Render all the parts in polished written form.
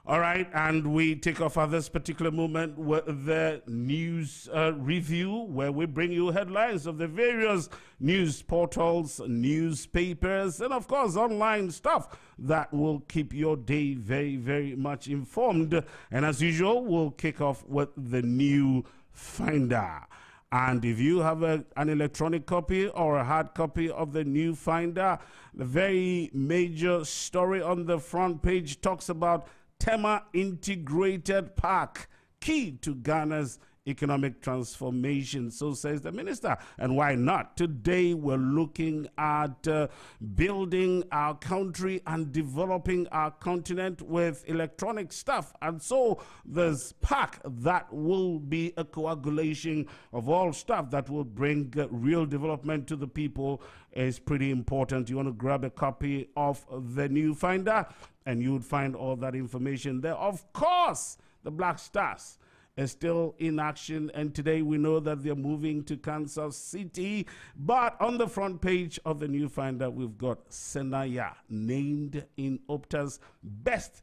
All right, and we take off at this particular moment with the news review, where we bring you headlines of the various news portals, newspapers, and of course online stuff that will keep your day very, very much informed. And as usual, we'll kick off with the new Finder. And if you have an electronic copy or a hard copy of the new Finder, the very major story on the front page talks about Tema Integrated Park, key to Ghana's economic transformation, so says the minister. And why not? Today we're looking at building our country and developing our continent with electronic stuff. And so this park that will be a coagulation of all stuff that will bring real development to the people is pretty important. You want to grab a copy of the new Finder and you would find all that information there. Of course, the Black Stars is still in action, and today we know that they're moving to Kansas City. But on the front page of the new Finder, we've got Senaya named in Opta's best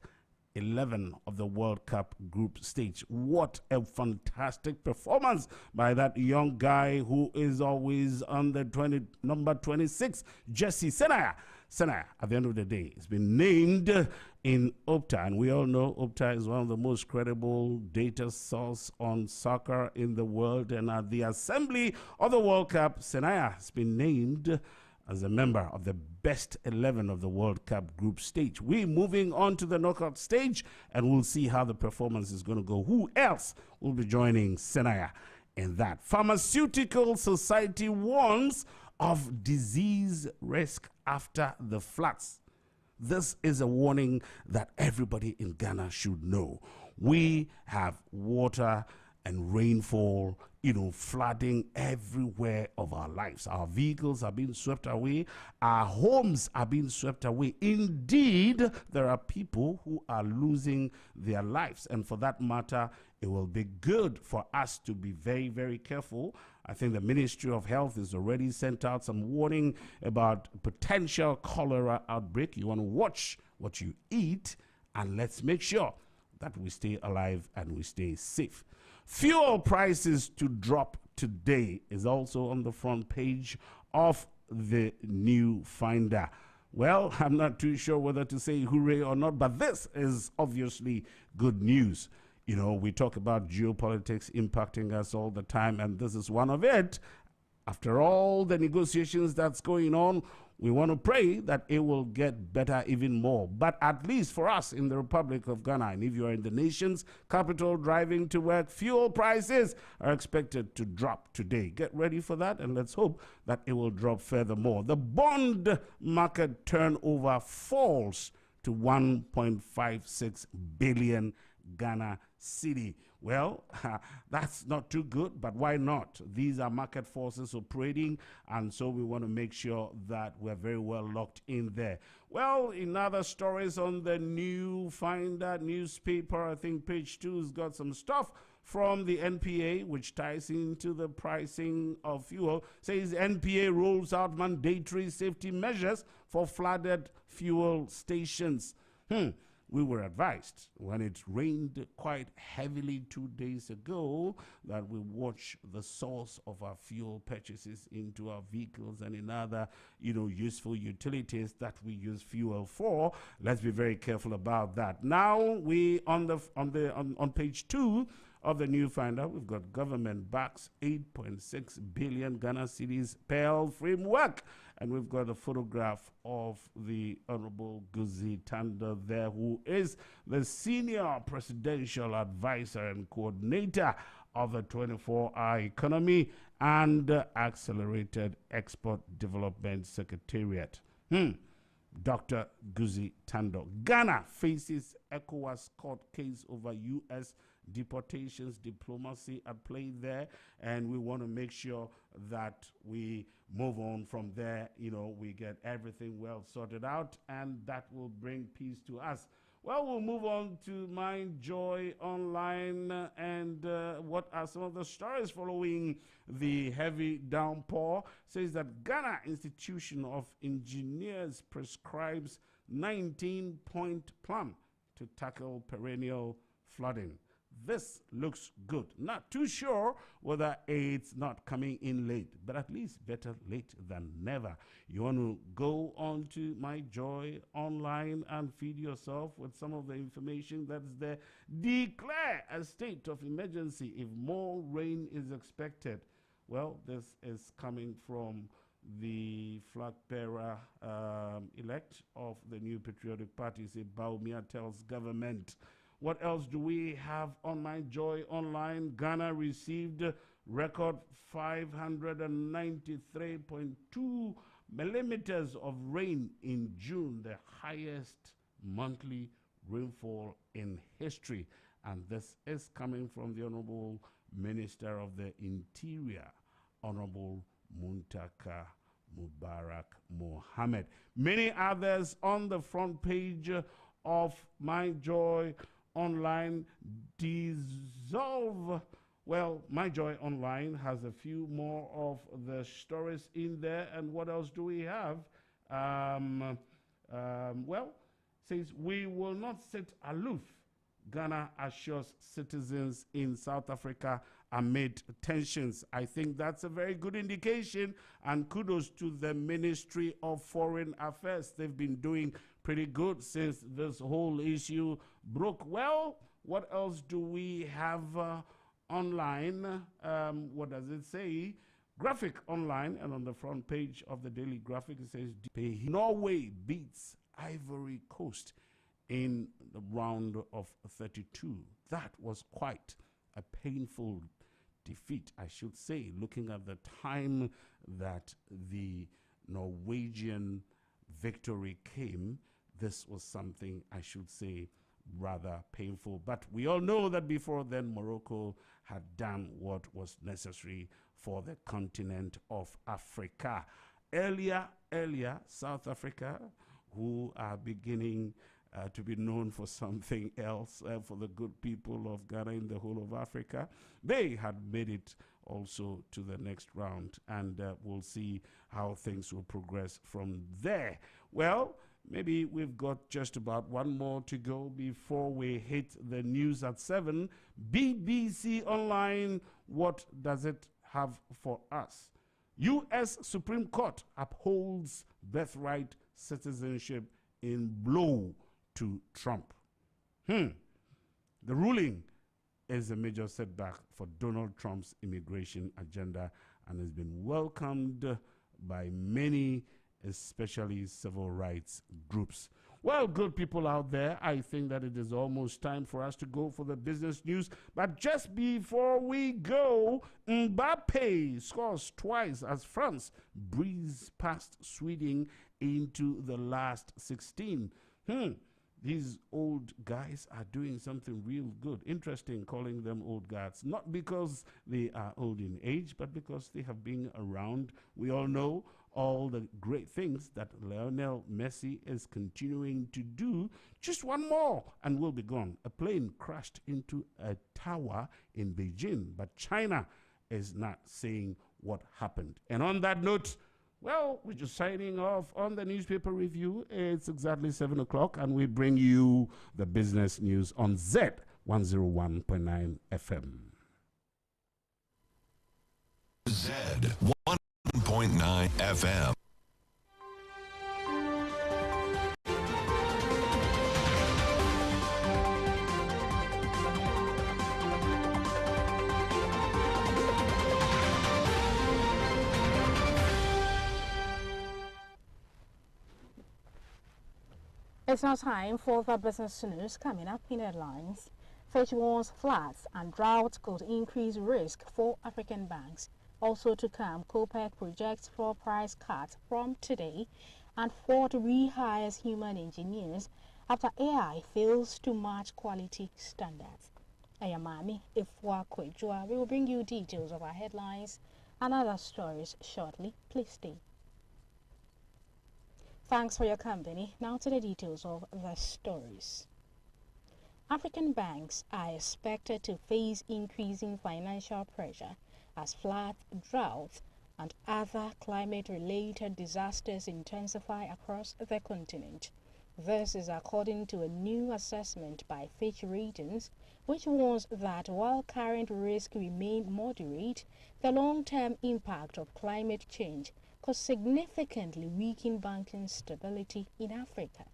11 of the World Cup group stage. What a fantastic performance by that young guy who is always on the number 26 jersey. Senaya, at the end of the day, has been named in Opta, and we all know Opta is one of the most credible data source on soccer in the world. And at the assembly of the World Cup, Senaya has been named as a member of the best 11 of the World Cup group stage. We're moving on to the knockout stage, and we'll see how the performance is going to go. Who else will be joining Senaya in that? Pharmaceutical Society warns of disease risk after the floods. This is a warning that everybody in Ghana should know. We have water and rainfall, flooding everywhere of our lives. Our vehicles are being swept away. Our homes are being swept away. Indeed, there are people who are losing their lives. And for that matter, it will be good for us to be very, very careful. I think the Ministry of Health has already sent out some warning about potential cholera outbreak. You want to watch what you eat, and let's make sure that we stay alive and we stay safe. Fuel prices to drop today is also on the front page of the new Finder. Well, I'm not too sure whether to say hooray or not, but this is obviously good news. We talk about geopolitics impacting us all the time, and this is one of it. After all the negotiations that's going on, we want to pray that it will get better even more. But at least for us in the Republic of Ghana, and if you are in the nation's capital driving to work, fuel prices are expected to drop today. Get ready for that, and let's hope that it will drop furthermore. The bond market turnover falls to 1.56 billion Ghana Cedi. Well, that's not too good, but why not? These are market forces operating, and so we want to make sure that we're very well locked in there. Well, in other stories on the new Finder newspaper, I think page 2 has got some stuff from the NPA, which ties into the pricing of fuel. Says NPA rolls out mandatory safety measures for flooded fuel stations. We were advised when it rained quite heavily 2 days ago that we watch the source of our fuel purchases into our vehicles and in other, useful utilities that we use fuel for. Let's be very careful about that. Now we on page 2 of the new Finder, we've got government backs 8.6 billion Ghana Cedis Pearl framework. And we've got a photograph of the Honorable Guzi Tando there, who is the senior presidential advisor and coordinator of the 24-hour economy and accelerated export development secretariat. Dr. Guzi Tando. Ghana faces ECOWAS court case over U.S. deportations, diplomacy at play there, and we want to make sure that we move on from there. We get everything well sorted out, and that will bring peace to us. Well, we'll move on to Mind Joy Online, and what are some of the stories following the heavy downpour? Says that Ghana Institution of Engineers prescribes 19-point plan to tackle perennial flooding. This looks good. Not too sure whether it's not coming in late, but at least better late than never. You want to go on to My Joy online and feed yourself with some of the information that's there. Declare a state of emergency if more rain is expected. Well, this is coming from the flag bearer elect of the New Patriotic Party, Baumia, tells government. What else do we have on My Joy online? Ghana received record 593.2 millimeters of rain in June, the highest monthly rainfall in history. And this is coming from the Honorable Minister of the Interior, Honorable Muntaka Mubarak Mohammed. Many others on the front page of My Joy online. Dissolve. Well, My Joy online has a few more of the stories in there. And what else do we have? Well, says we will not sit aloof. Ghana assures citizens in South Africa amid tensions. I think that's a very good indication, and kudos to the Ministry of Foreign Affairs. They've been doing pretty good since this whole issue broke. Well, what else do we have online? What does it say? Graphic online, and on the front page of the Daily Graphic it says Norway beats Ivory Coast in the round of 32. That was quite a painful defeat, I should say, looking at the time that the Norwegian victory came. This was something, I should say, rather painful. But we all know that before then, Morocco had done what was necessary for the continent of Africa. Earlier, South Africa, who are beginning to be known for something else, for the good people of Ghana in the whole of Africa. They had made it also to the next round, and we'll see how things will progress from there. Well, maybe we've got just about one more to go before we hit the news at 7. BBC Online, what does it have for us? U.S. Supreme Court upholds birthright citizenship in blow to Trump. The ruling is a major setback for Donald Trump's immigration agenda and has been welcomed by many, especially civil rights groups. Well, good people out there, I think that it is almost time for us to go for the business news. But just before we go, Mbappe scores twice as France breeze past Sweden into the last 16. These old guys are doing something real good. Interesting calling them old guys. Not because they are old in age, but because they have been around. We all know all the great things that Lionel Messi is continuing to do. Just one more and we'll be gone. A plane crashed into a tower in Beijing, but China is not saying what happened. And on that note, well, we're just signing off on the newspaper review. It's exactly 7 o'clock, and we bring you the business news on Zed 101.9 FM. Zed 101.9 FM. It's now time for the business news coming up in headlines. Fitch warns floods and drought could increase risk for African banks. Also to come, COPEC projects floor price cuts from today, and Ford rehires human engineers after AI fails to match quality standards. Ayamami Ifwa Kwejua, we will bring you details of our headlines and other stories shortly. Please stay. Thanks for your company. Now to the details of the stories. African banks are expected to face increasing financial pressure as floods, droughts, and other climate-related disasters intensify across the continent. This is according to a new assessment by Fitch Ratings, which warns that while current risks remain moderate, the long-term impact of climate change could significantly weaken banking stability in Africa.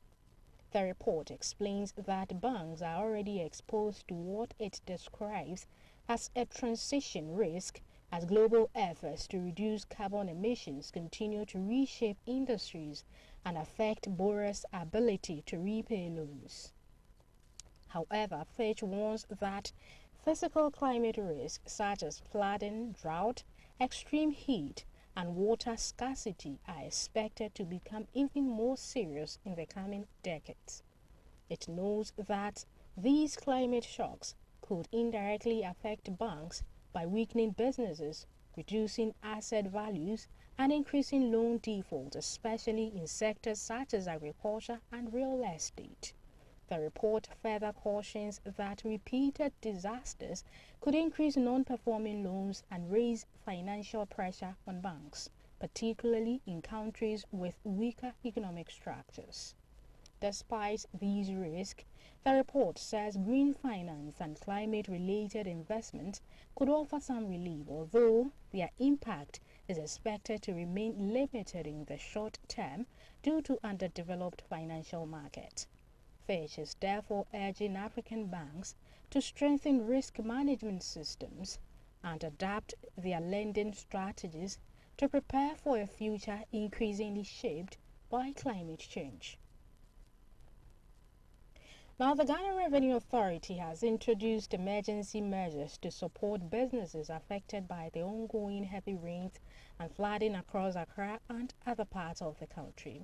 The report explains that banks are already exposed to what it describes as a transition risk as global efforts to reduce carbon emissions continue to reshape industries and affect borrowers' ability to repay loans. However, Fitch warns that physical climate risks such as flooding, drought, extreme heat, and water scarcity are expected to become even more serious in the coming decades. It notes that these climate shocks could indirectly affect banks by weakening businesses, reducing asset values, and increasing loan default, especially in sectors such as agriculture and real estate. The report further cautions that repeated disasters could increase non-performing loans and raise financial pressure on banks, particularly in countries with weaker economic structures. Despite these risks, the report says green finance and climate-related investments could offer some relief, although their impact is expected to remain limited in the short term due to underdeveloped financial markets. Fitch is therefore urging African banks to strengthen risk management systems and adapt their lending strategies to prepare for a future increasingly shaped by climate change. Now, the Ghana Revenue Authority has introduced emergency measures to support businesses affected by the ongoing heavy rains and flooding across Accra and other parts of the country.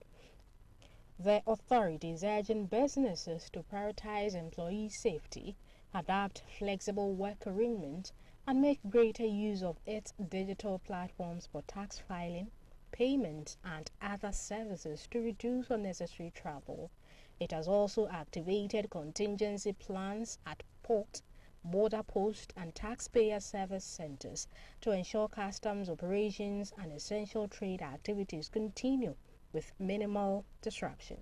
The authority is urging businesses to prioritize employee safety, adapt flexible work arrangements, and make greater use of its digital platforms for tax filing, payments, and other services to reduce unnecessary travel. It has also activated contingency plans at port, border post, and taxpayer service centers to ensure customs operations and essential trade activities continue with minimal disruption.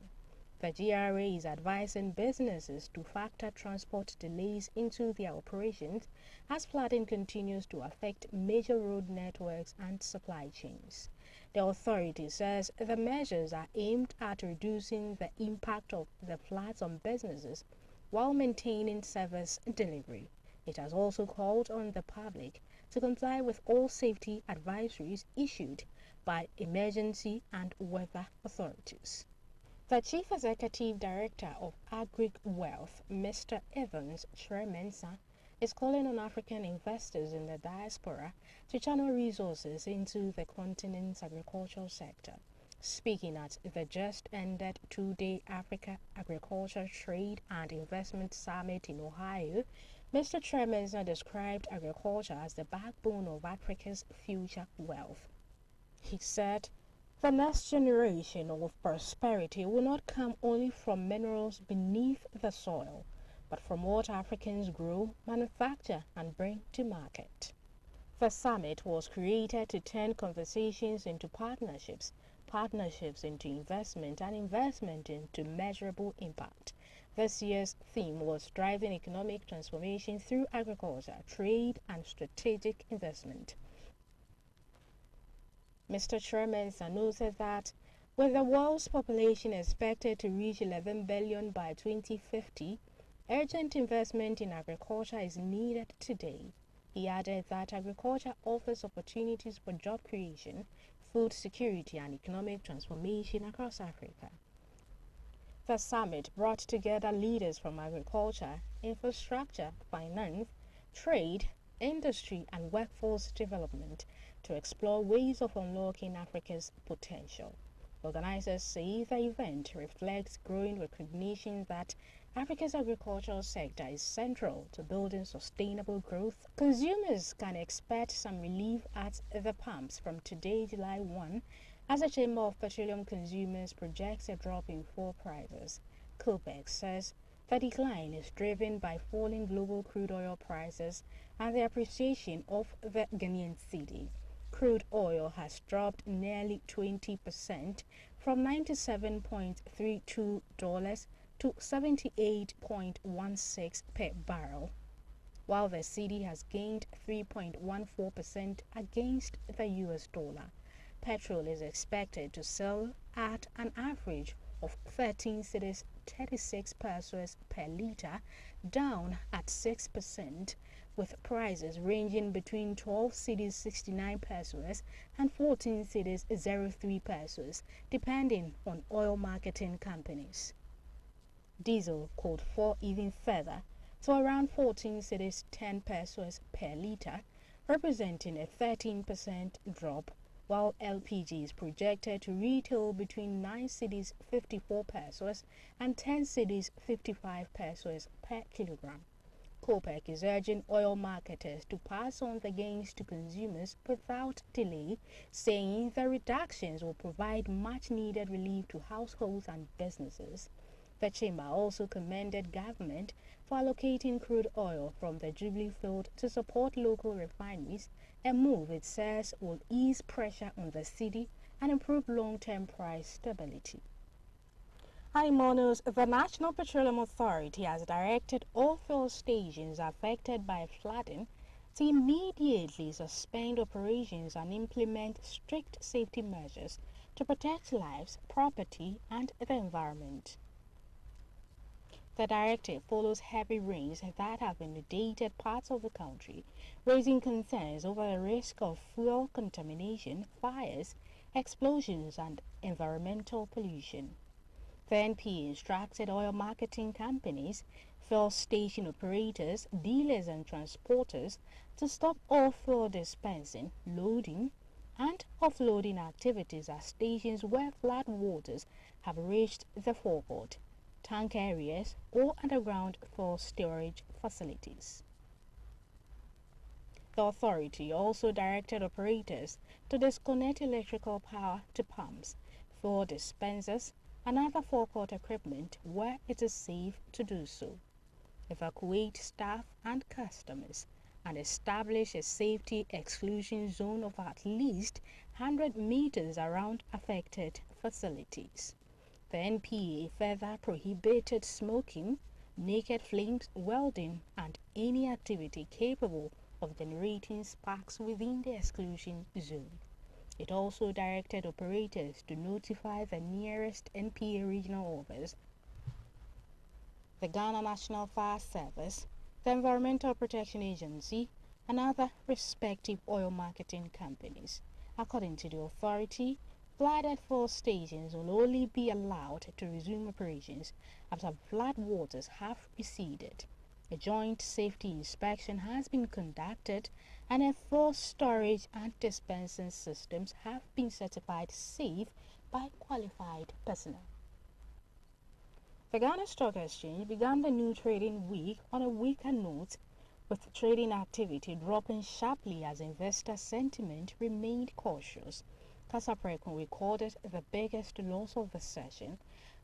The GRA is advising businesses to factor transport delays into their operations as flooding continues to affect major road networks and supply chains. The authority says the measures are aimed at reducing the impact of the floods on businesses while maintaining service delivery. It has also called on the public to comply with all safety advisories issued by emergency and weather authorities. The Chief Executive Director of Agric Wealth, Mr. Evans Chremensa, is calling on African investors in the diaspora to channel resources into the continent's agricultural sector. Speaking at the just-ended two-day Africa Agriculture Trade and Investment Summit in Ohio, Mr. Chremensa described agriculture as the backbone of Africa's future wealth. He said, "The next generation of prosperity will not come only from minerals beneath the soil, but from what Africans grow, manufacture, and bring to market." The summit was created to turn conversations into partnerships, partnerships into investment, and investment into measurable impact. This year's theme was driving economic transformation through agriculture, trade, and strategic investment. Mr. Chremensa noted that with the world's population expected to reach 11 billion by 2050, urgent investment in agriculture is needed today. He added that agriculture offers opportunities for job creation, food security, and economic transformation across Africa. The summit brought together leaders from agriculture, infrastructure, finance, trade, industry, and workforce development to explore ways of unlocking Africa's potential. Organizers say the event reflects growing recognition that Africa's agricultural sector is central to building sustainable growth. Consumers can expect some relief at the pumps from today, July 1, as the Chamber of Petroleum Consumers projects a drop in fuel prices. COPEC says the decline is driven by falling global crude oil prices and the appreciation of the Ghanaian cedi. Crude oil has dropped nearly 20% from $97.32 to $78.16 per barrel, while the cedi has gained 3.14% against the US dollar. Petrol is expected to sell at an average of 13 cedis 36 pesos per litre, down at 6%, with prices ranging between 12 cedis 69 pesos and 14 cedis 03 pesos, depending on oil marketing companies. Diesel could fall even further to around 14 cedis 10 pesos per litre, representing a 13% drop, while LPG is projected to retail between 9 cedis 54 pesos and 10 cedis 55 pesos per kilogram. COPEC is urging oil marketers to pass on the gains to consumers without delay, saying the reductions will provide much-needed relief to households and businesses. The chamber also commended government for allocating crude oil from the Jubilee field to support local refineries, a move it says will ease pressure on the cedi and improve long-term price stability. Monos, the National Petroleum Authority has directed all fuel stations affected by flooding to immediately suspend operations and implement strict safety measures to protect lives, property, and the environment. The directive follows heavy rains that have inundated parts of the country, raising concerns over the risk of fuel contamination, fires, explosions, and environmental pollution. The NPA instructed oil marketing companies, fuel station operators, dealers, and transporters to stop all fuel dispensing, loading, and offloading activities at stations where flood waters have reached the forecourt, tank areas, or underground fuel storage facilities. The authority also directed operators to disconnect electrical power to pumps, fuel dispensers, and other forecourt equipment where it is safe to do so, evacuate staff and customers, and establish a safety exclusion zone of at least 100 meters around affected facilities. The NPA further prohibited smoking, naked flames, welding, and any activity capable of generating sparks within the exclusion zone. It also directed operators to notify the nearest NPA regional office, the Ghana National Fire Service, the Environmental Protection Agency, and other respective oil marketing companies. According to the authority, flooded fuel stations will only be allowed to resume operations after flood waters have receded. A joint safety inspection has been conducted and a fuel storage and dispensing systems have been certified safe by qualified personnel. The Ghana Stock Exchange began the new trading week on a weaker note, with trading activity dropping sharply as investor sentiment remained cautious. Casapreco recorded the biggest loss of the session,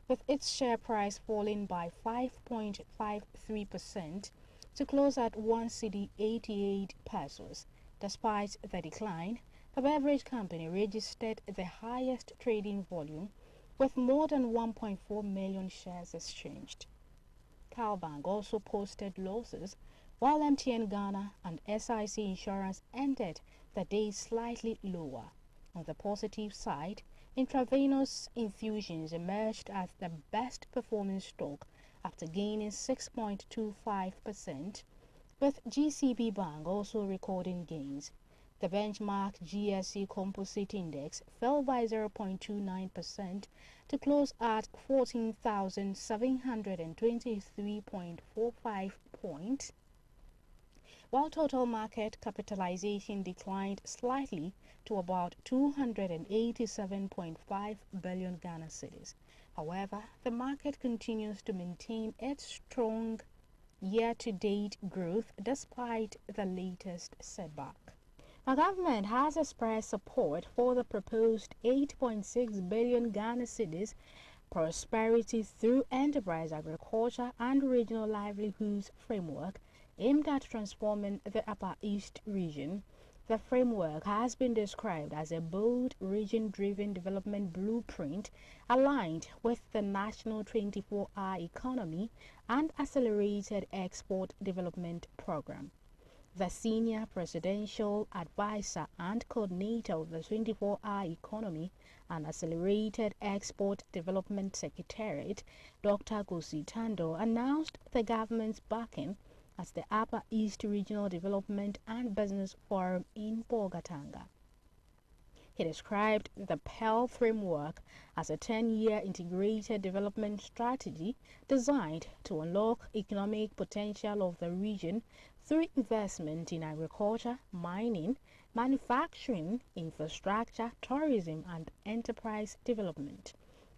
with its share price falling by 5.53% to close at 1 cedi 88 pesos. Despite the decline, the beverage company registered the highest trading volume, with more than 1.4 million shares exchanged. Calbank also posted losses, while MTN Ghana and SIC Insurance ended the day slightly lower. On the positive side, intravenous infusions emerged as the best performing stock after gaining 6.25%, with GCB Bank also recording gains. The benchmark GSE Composite Index fell by 0.29% to close at 14,723.45 points, while total market capitalization declined slightly to about 287.5 billion Ghana cedis. However, the market continues to maintain its strong year-to-date growth despite the latest setback. The government has expressed support for the proposed 8.6 billion Ghana cedis Prosperity through Enterprise Agriculture and Regional Livelihoods framework aimed at transforming the Upper East region. The framework has been described as a bold, region-driven development blueprint aligned with the national 24-hour economy and accelerated export development program. The senior presidential advisor and coordinator of the 24-hour economy and accelerated export development secretariat, Dr. Gosi Tando, announced the government's backing as the Upper East Regional Development and Business Forum in Bolgatanga. He described the PEL framework as a 10-year integrated development strategy designed to unlock economic potential of the region through investment in agriculture, mining, manufacturing, infrastructure, tourism, and enterprise development.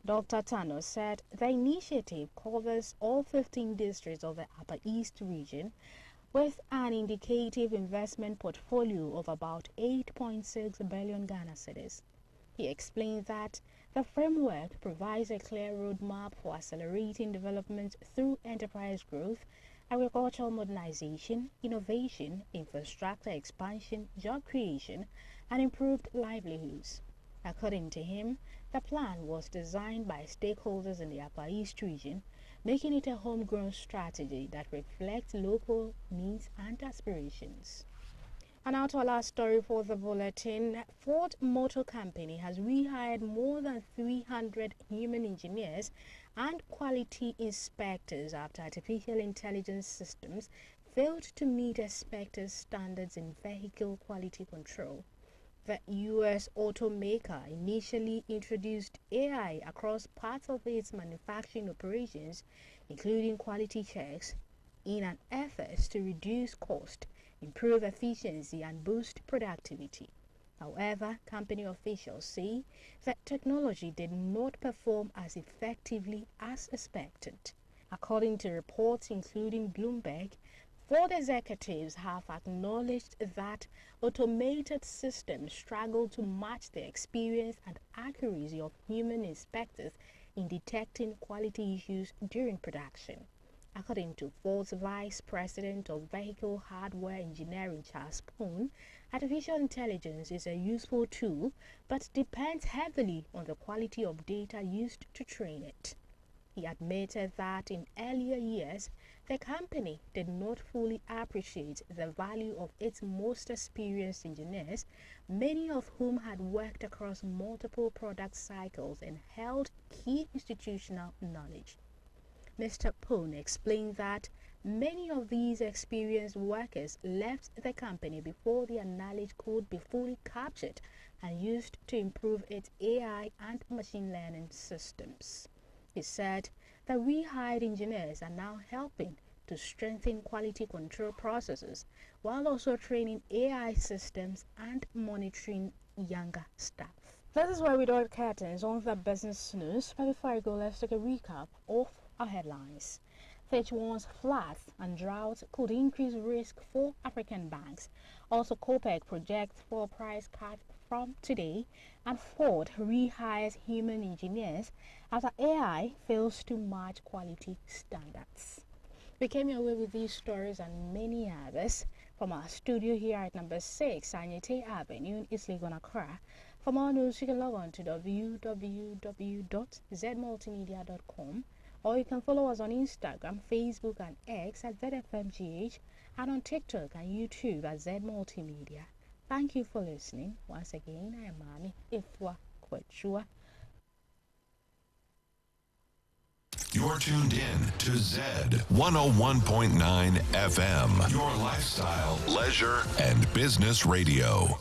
Dr. Tano said the initiative covers all 15 districts of the Upper East region with an indicative investment portfolio of about 8.6 billion Ghana cedis. He explained that the framework provides a clear roadmap for accelerating development through enterprise growth, agricultural modernization, innovation, infrastructure expansion, job creation, and improved livelihoods. According to him, the plan was designed by stakeholders in the Upper East region, making it a homegrown strategy that reflects local needs and aspirations. And now to our last story for the bulletin. Ford Motor Company has rehired more than 300 human engineers and quality inspectors after artificial intelligence systems failed to meet expected standards in vehicle quality control. The U.S. automaker initially introduced AI across parts of its manufacturing operations, including quality checks, in an effort to reduce cost, improve efficiency, and boost productivity. However, company officials say that technology did not perform as effectively as expected. According to reports including Bloomberg, Ford executives have acknowledged that automated systems struggle to match the experience and accuracy of human inspectors in detecting quality issues during production. According to Ford's Vice President of Vehicle Hardware Engineering, Charles Poon, artificial intelligence is a useful tool but depends heavily on the quality of data used to train it. He admitted that in earlier years, the company did not fully appreciate the value of its most experienced engineers, many of whom had worked across multiple product cycles and held key institutional knowledge. Mr. Poon explained that many of these experienced workers left the company before their knowledge could be fully captured and used to improve its AI and machine learning systems. He said the rehired engineers are now helping to strengthen quality control processes while also training AI systems and monitoring younger staff. This is where we draw curtains on the business news. But before I go, let's take a recap of our headlines. Fitch warns floods and droughts could increase risk for African banks. Also, COPEC projects for price cut from today, and Ford rehires human engineers after AI fails to match quality standards. We came your way with these stories and many others from our studio here at number 6 Anyete Avenue in East Legon, Accra. For more news, you can log on to www.zmultimedia.com, or you can follow us on Instagram, Facebook, and X at ZFMGH, and on TikTok and YouTube at ZMultimedia. Thank you for listening. Once again, I am Mami Ifwa Kwechua. You're tuned in to Zed 101.9 FM, your lifestyle, leisure, and business radio.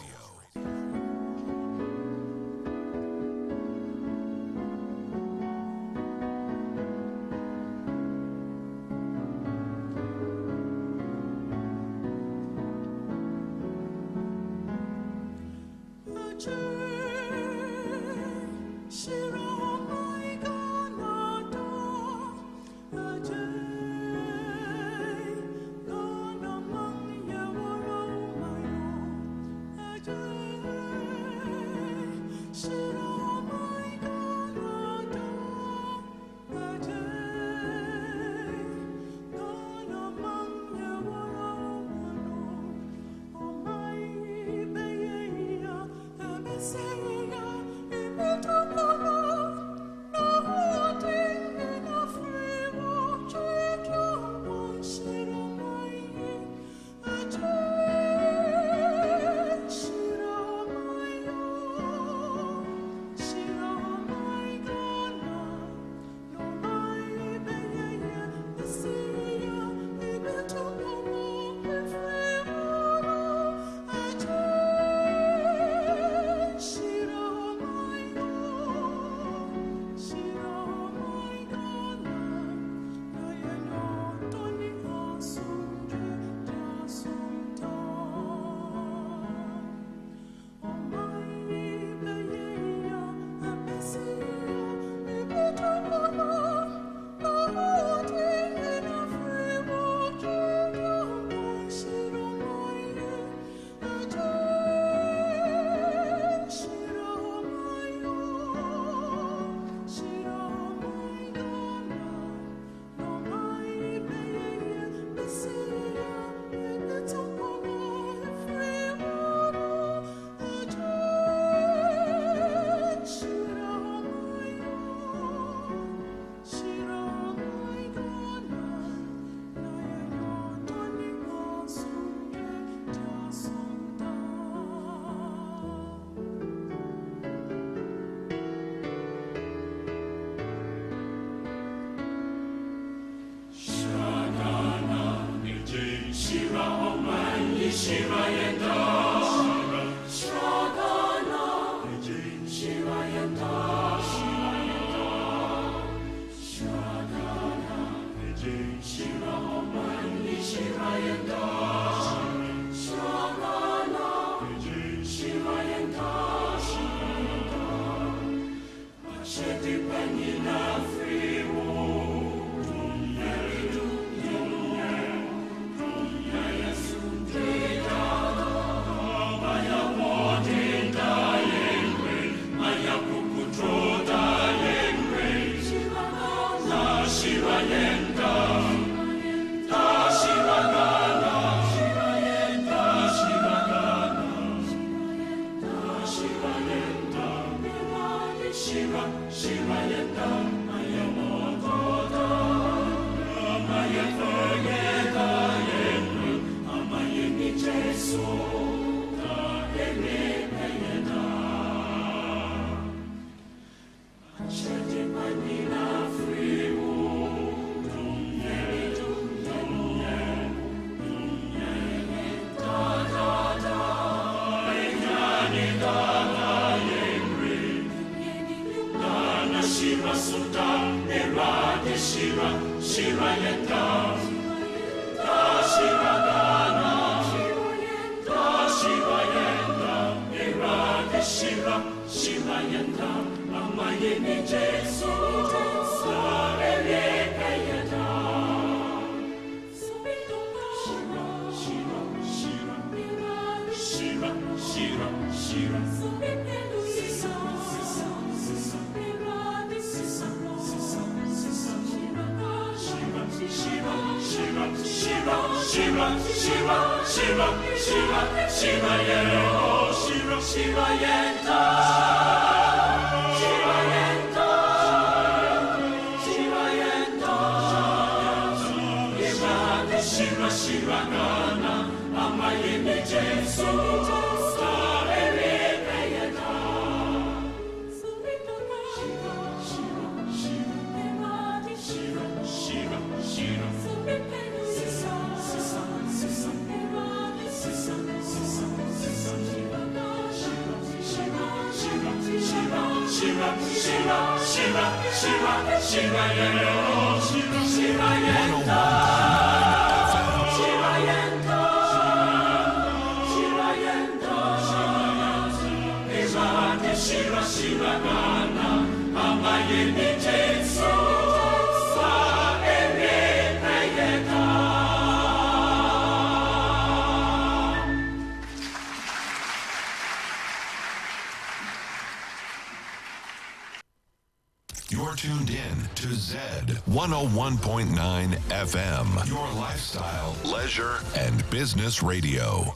You're tuned in to Zed 101.9 FM, your lifestyle, leisure, and business radio.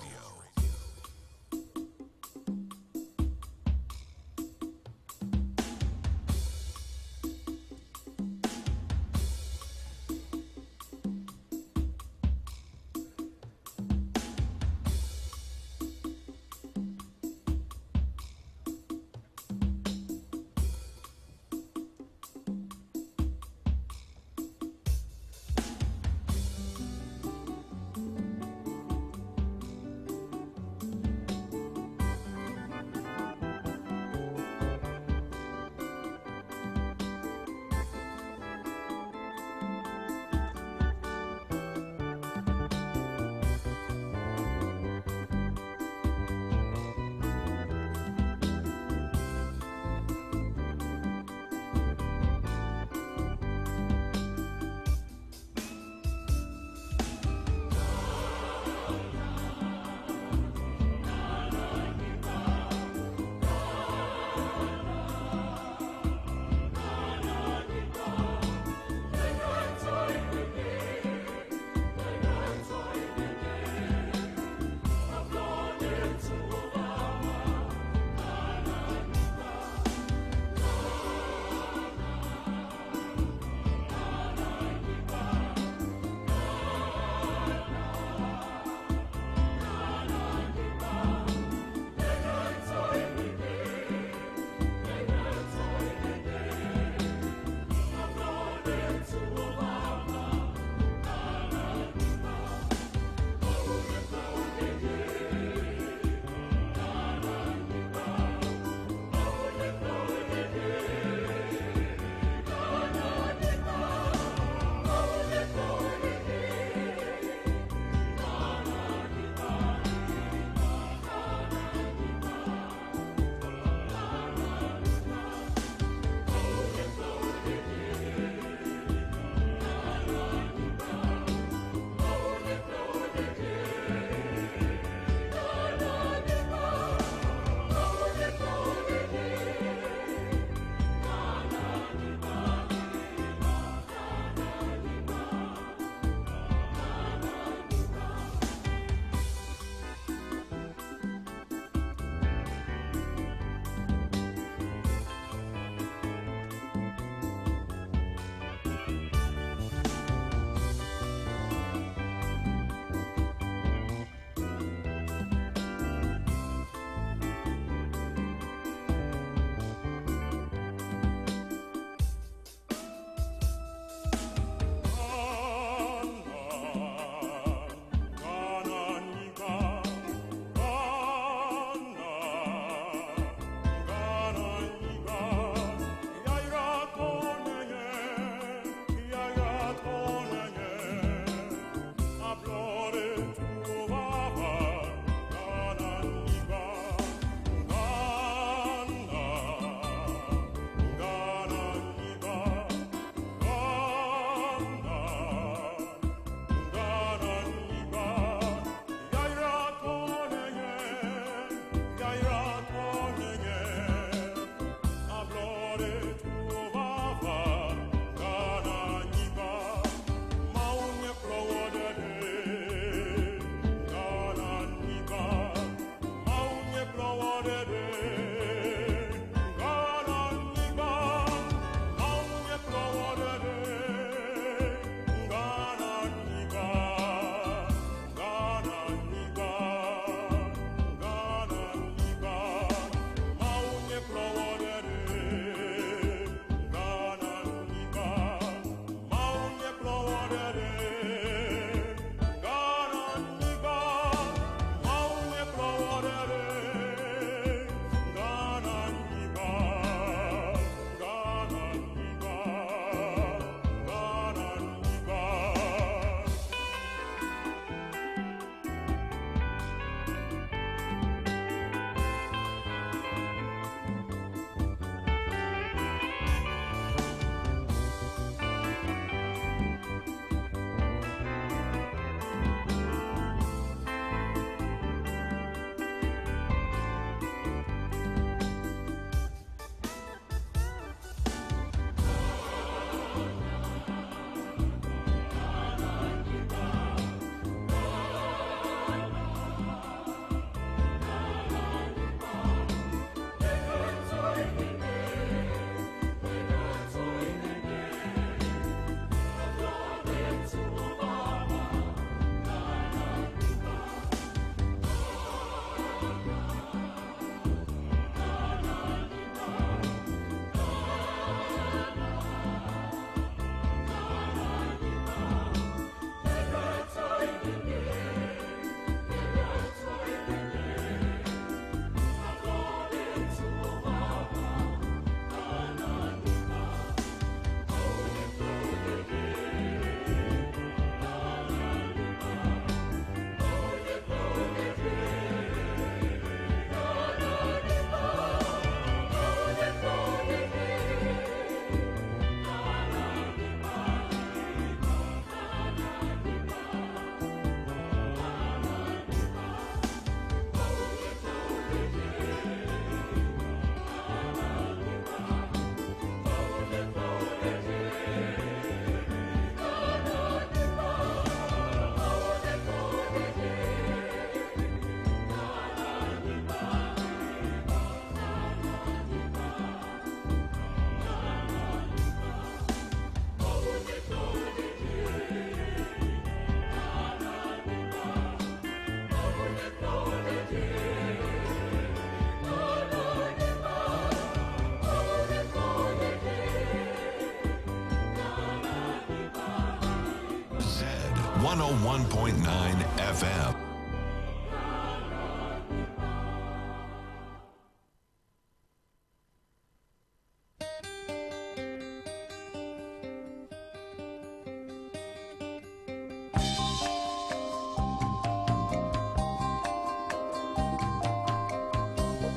101.9 FM.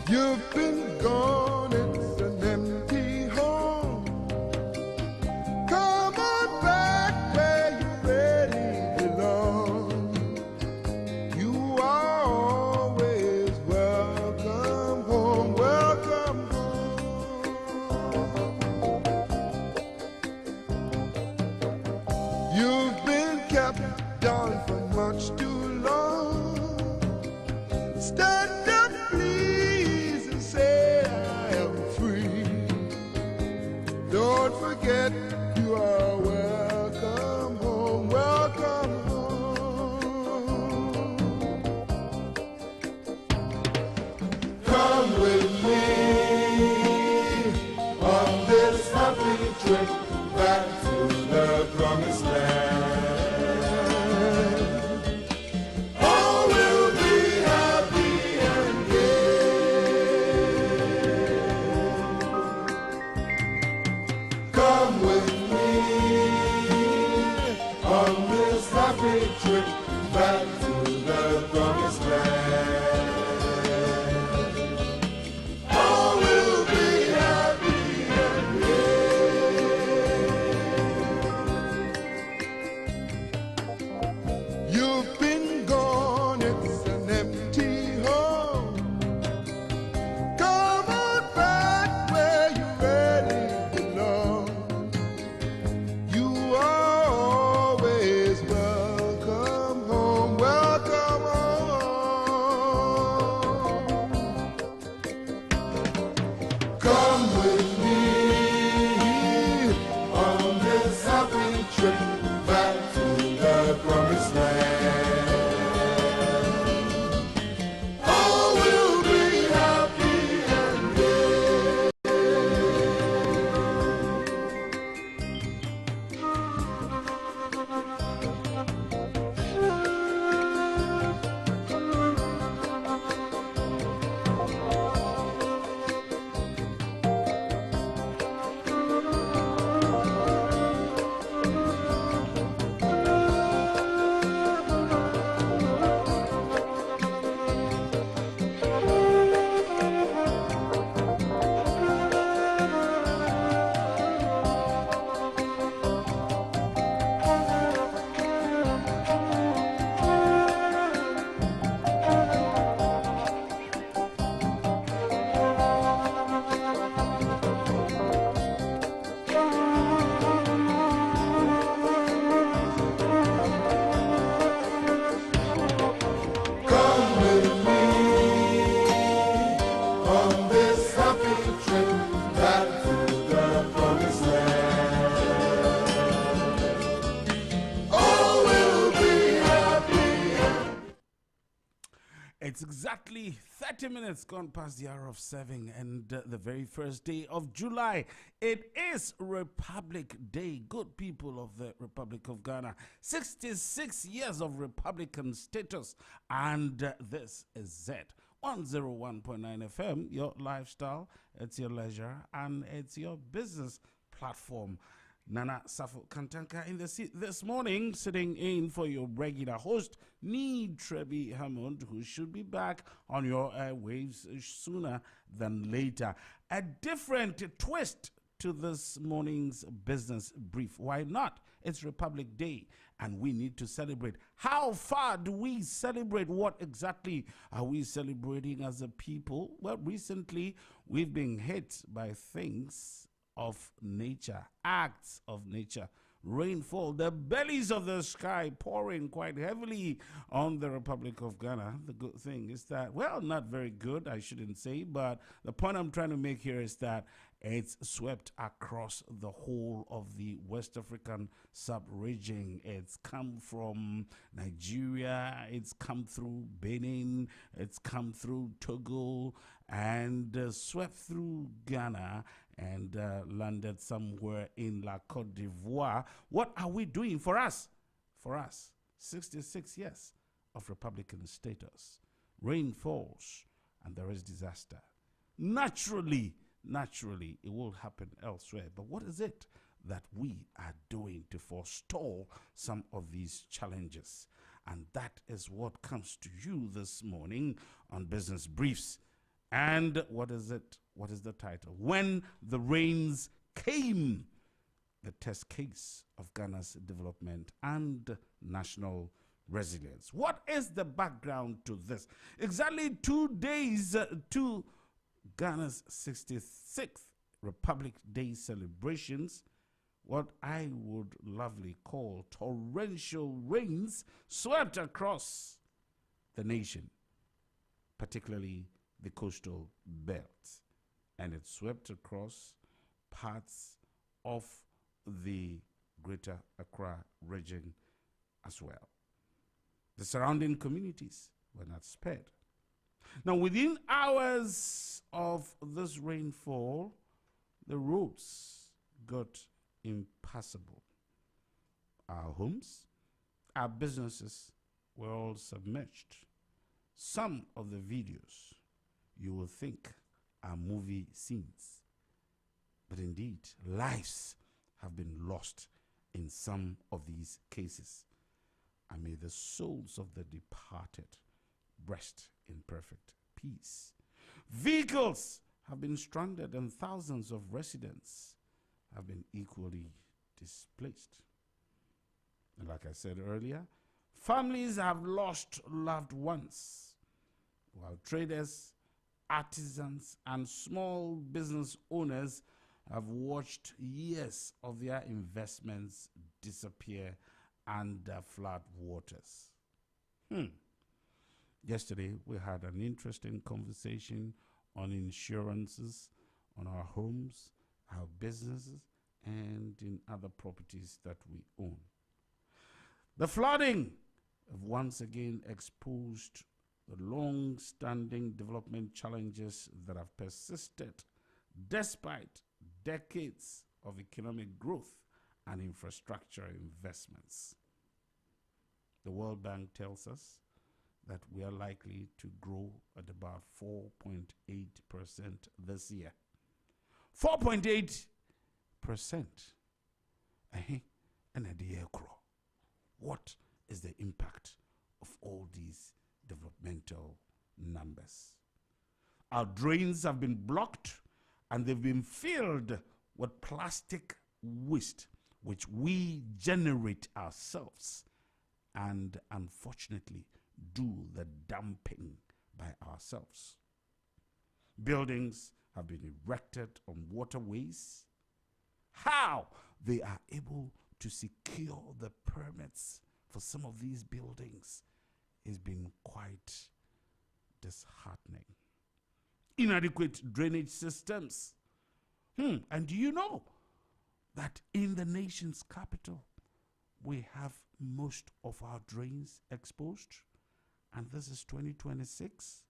You've been gone, it's an empty home. Come on back where you really belong. You are always welcome home, welcome home. You've been kept down for much too long. Stand up, please, and say I am free. Don't forget you are welcome home, welcome home. Come with me on this happy trip back to the promised land. All will be happy and gay. Come with me on this happy trip back to the promised land. All will be happy and gay. You've been gone, it's an empty home. Come on back where you really belong. You are always welcome home, welcome home. Come with me on this happy trip back to the promised land. All will be happy and gay. Come with me on this happy trip back to the promised land. All will be happy. It's exactly 30 minutes gone past the hour of 7 and the very first day of July. It is Republic Day. Good people of the Republic of Ghana. 66 years of Republican status. And this is Zed. 101.9 FM, your lifestyle, it's your leisure, and it's your business platform. Nana Safo Kantanka in the seat this morning, sitting in for your regular host, Need Trebi Hammond, who should be back on your airwaves sooner than later. A different twist to this morning's business brief. Why not? It's Republic Day, and we need to celebrate. How far do we celebrate? What exactly are we celebrating as a people? Well, recently, we've been hit by things of nature, acts of nature, rainfall, the bellies of the sky pouring quite heavily on the Republic of Ghana. The good thing is that, well, not very good, I shouldn't say, but the point I'm trying to make here is that it's swept across the whole of the West African sub-region. It's come from Nigeria, it's come through Benin, it's come through Togo, and swept through Ghana and landed somewhere in La Côte d'Ivoire. What are we doing for us? For us, 66 years of Republican status. Rain falls and there is disaster. Naturally, it will happen elsewhere. But what is it that we are doing to forestall some of these challenges? And that is what comes to you this morning on Business Briefs. And what is it? What is the title? When the Rains Came, the test case of Ghana's development and national resilience. What is the background to this? Exactly 2 days to Ghana's 66th Republic Day celebrations, what I would lovely call torrential rains swept across the nation, particularly the coastal belt, and it swept across parts of the Greater Accra region as well. The surrounding communities were not spared. Now, within hours of this rainfall, the roads got impassable. Our homes, our businesses were all submerged. Some of the videos you will think are movie scenes, but indeed, lives have been lost in some of these cases. And may the souls of the departed rest in perfect peace. Vehicles have been stranded and thousands of residents have been equally displaced. And like I said earlier, families have lost loved ones, while traders, artisans, and small business owners have watched years of their investments disappear under flood waters. Yesterday, we had an interesting conversation on insurances, on our homes, our businesses, and in other properties that we own. The flooding have once again exposed the long-standing development challenges that have persisted despite decades of economic growth and infrastructure investments. The World Bank tells us that we are likely to grow at about 4.8% this year. 4.8%. And a year grow. What is the impact of all these developmental numbers? Our drains have been blocked and they've been filled with plastic waste, which we generate ourselves and unfortunately do the dumping by ourselves. Buildings have been erected on waterways. How they are able to secure the permits for some of these buildings has been quite disheartening. Inadequate drainage systems. And do you know that in the nation's capital, we have most of our drains exposed? And this is 2026.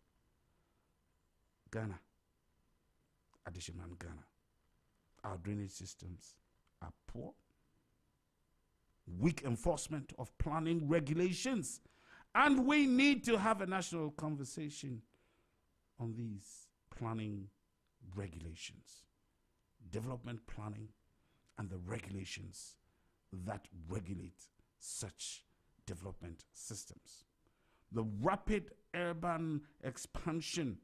Ghana, Adishiman Ghana. Our drainage systems are poor. Weak enforcement of planning regulations. And we need to have a national conversation on these planning regulations. Development planning and the regulations that regulate such development systems. The rapid urban expansion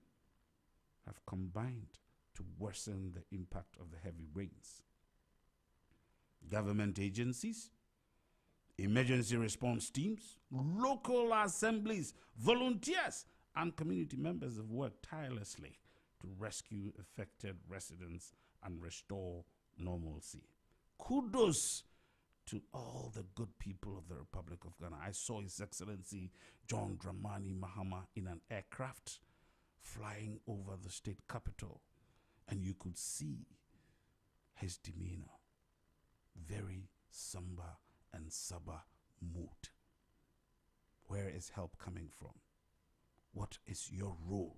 have combined to worsen the impact of the heavy rains. Government agencies, emergency response teams, local assemblies, volunteers, and community members have worked tirelessly to rescue affected residents and restore normalcy. Kudos to all the good people of the Republic of Ghana. I saw His Excellency John Dramani Mahama in an aircraft flying over the state capital, and you could see his demeanor, very somber and sober mood. Where is help coming from? What is your role?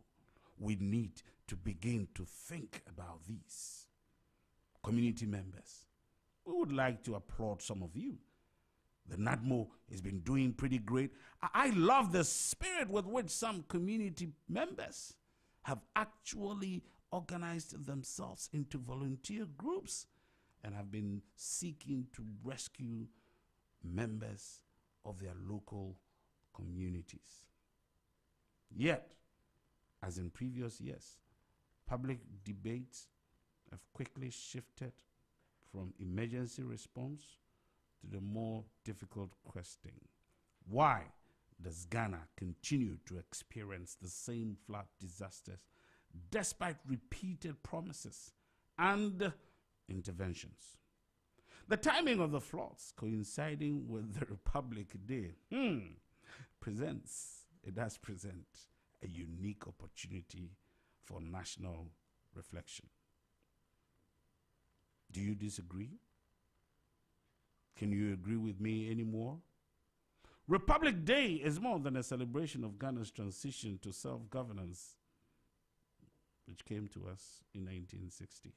We need to begin to think about these. Community members, we would like to applaud some of you The NADMO has been doing pretty great. I love the spirit with which some community members have actually organized themselves into volunteer groups and have been seeking to rescue members of their local communities. Yet, as in previous years, public debates have quickly shifted from emergency response to the more difficult question: why does Ghana continue to experience the same flood disasters despite repeated promises and interventions? The timing of the floods coinciding with the Republic Day does present a unique opportunity for national reflection. Do you disagree? Can you agree with me anymore? Republic Day is more than a celebration of Ghana's transition to self-governance, which came to us in 1960.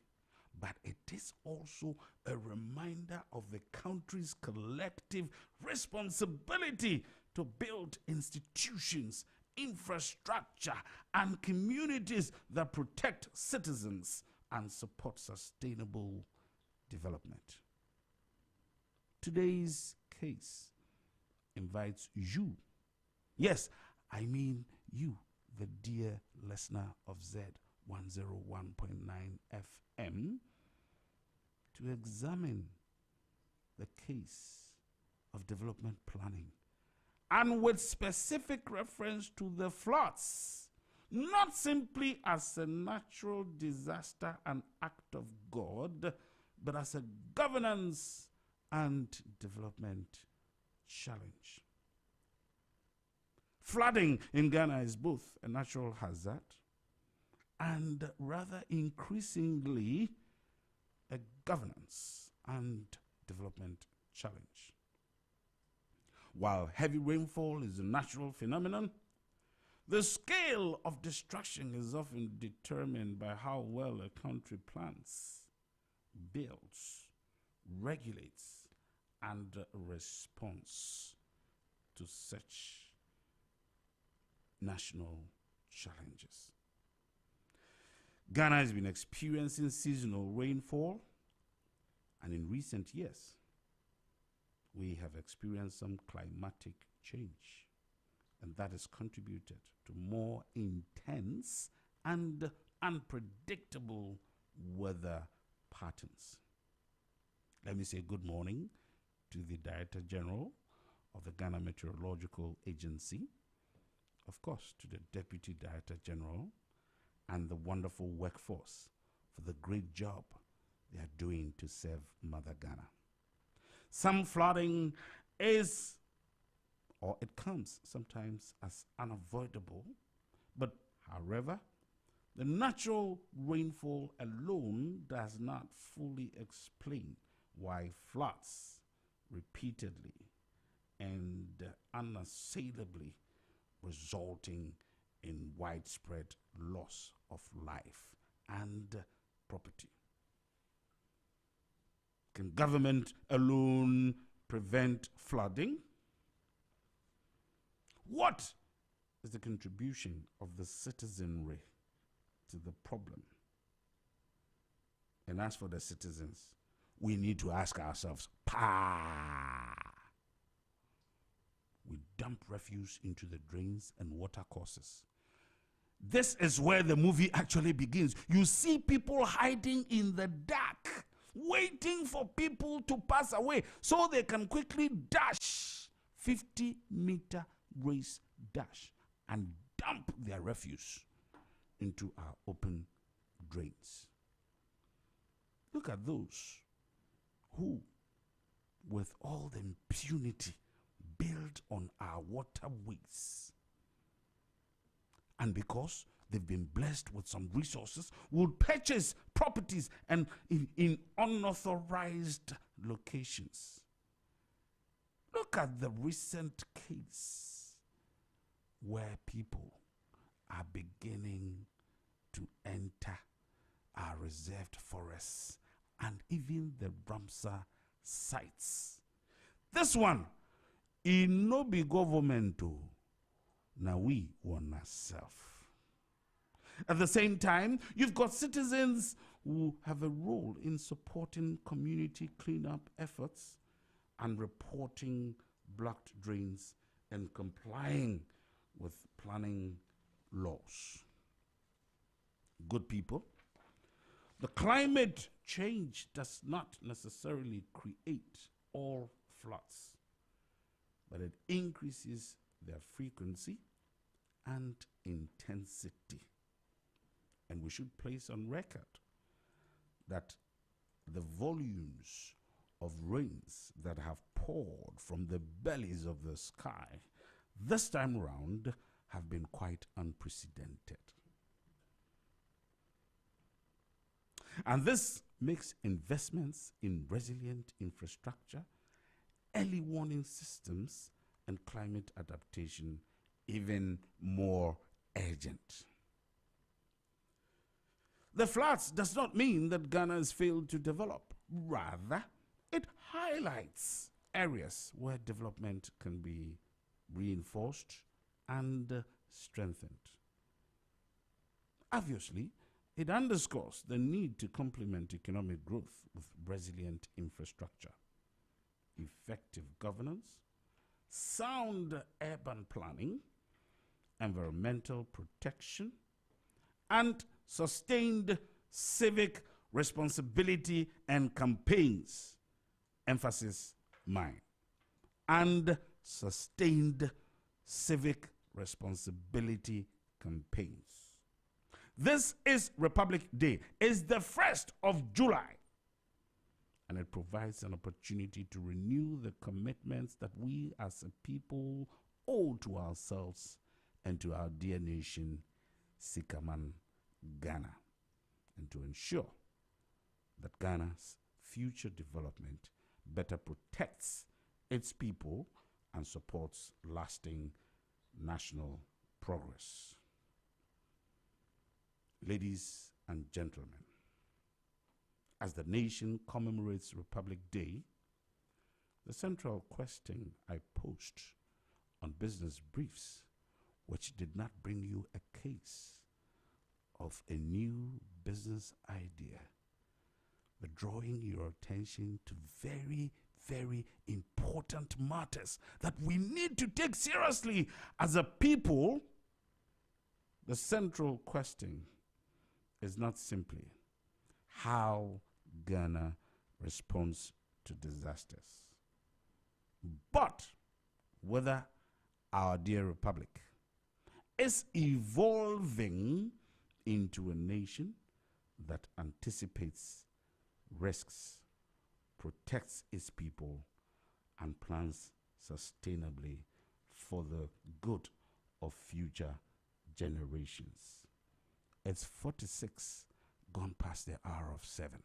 But it is also a reminder of the country's collective responsibility to build institutions, infrastructure, and communities that protect citizens and support sustainable development. Today's case invites you, yes, I mean you, the dear listener of Zed 101.9 FM, to examine the case of development planning, and with specific reference to the floods, not simply as a natural disaster and act of God, but as a governance and development challenge. Flooding in Ghana is both a natural hazard and rather increasingly a governance and development challenge. While heavy rainfall is a natural phenomenon, the scale of destruction is often determined by how well a country plans, builds, regulates, and responds to such national challenges. Ghana has been experiencing seasonal rainfall, and in recent years, we have experienced some climatic change, and that has contributed to more intense and unpredictable weather patterns. Let me say good morning to the Director General of the Ghana Meteorological Agency, of course, to the Deputy Director General, and the wonderful workforce for the great job they are doing to serve Mother Ghana. Some flooding is, or it comes sometimes as unavoidable, but however, the natural rainfall alone does not fully explain why floods repeatedly and unassailably resulting in widespread loss of life and property. Can government alone prevent flooding? What is the contribution of the citizenry to the problem? And as for the citizens, we need to ask ourselves, we dump refuse into the drains and water courses. This is where the movie actually begins. You see people hiding in the dark, waiting for people to pass away so they can quickly dash 50-meter race dash and dump their refuse into our open drains. Look at those who, with all the impunity, build on our waterways. And because they've been blessed with some resources, will purchase properties and in unauthorized locations. Look at the recent case where people are beginning to enter our reserved forests and even the Ramsar sites. This one it no be government, now we want ourselves. At the same time, you've got citizens who have a role in supporting community cleanup efforts and reporting blocked drains and complying with planning laws. Good people, the climate change does not necessarily create all floods, but it increases their frequency and intensity. And we should place on record that the volumes of rains that have poured from the bellies of the sky this time around have been quite unprecedented. And this makes investments in resilient infrastructure, early warning systems, and climate adaptation even more urgent. The floods does not mean that Ghana has failed to develop. Rather, it highlights areas where development can be reinforced and strengthened. Obviously, it underscores the need to complement economic growth with resilient infrastructure, effective governance, sound urban planning, environmental protection, and sustained civic responsibility and campaigns. Emphasis mine. And sustained civic responsibility campaigns. This is Republic Day. It's the 1st of July. And it provides an opportunity to renew the commitments that we as a people owe to ourselves and to our dear nation, Sikaman, Ghana, and to ensure that Ghana's future development better protects its people and supports lasting national progress. Ladies and gentlemen, as the nation commemorates Republic Day, the central question I post on business briefs, which did not bring you a case of a new business idea, but drawing your attention to very, very important matters that we need to take seriously as a people. The central question is not simply how Ghana responds to disasters, but whether our dear republic is evolving into a nation that anticipates risks, protects its people, and plans sustainably for the good of future generations. It's 46 gone past the hour of 7.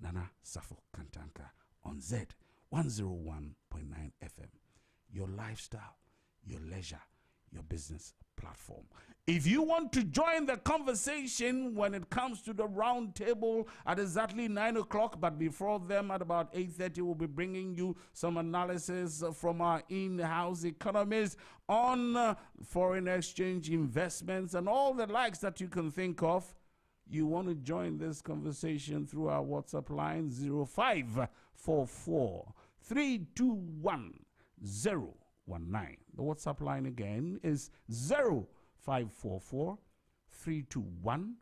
Nana Safo Kantanka on Zed 101.9 FM. Your lifestyle, your leisure, your business platform. If you want to join the conversation when it comes to the round table at exactly 9 o'clock, but before them at about 8:30, we'll be bringing you some analysis from our in-house economists on foreign exchange investments and all the likes that you can think of. You want to join this conversation through our WhatsApp line 0544 321 019. The WhatsApp line again is 0544 321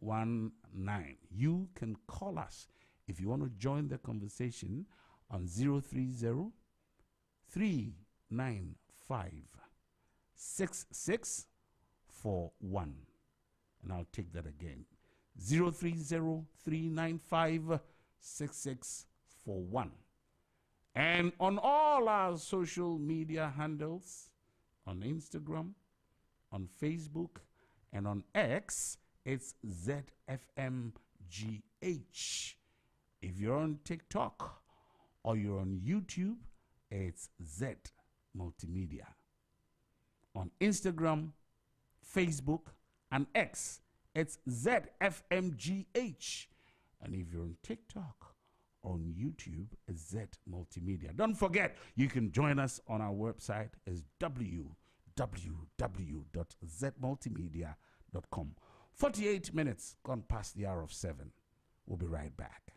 019. You can call us if you want to join the conversation on 030 395 6641. And I'll take that again. 030-395-6641. And on all our social media handles, on Instagram, on Facebook, and on X, it's ZFMGH. If you're on TikTok or you're on YouTube, it's Z Multimedia. On Instagram, Facebook, and X, it's ZFMGH. And if you're on TikTok on YouTube as Zed Multimedia. Don't forget, you can join us on our website as www.zmultimedia.com. 48 minutes gone past the hour of 7. We'll be right back.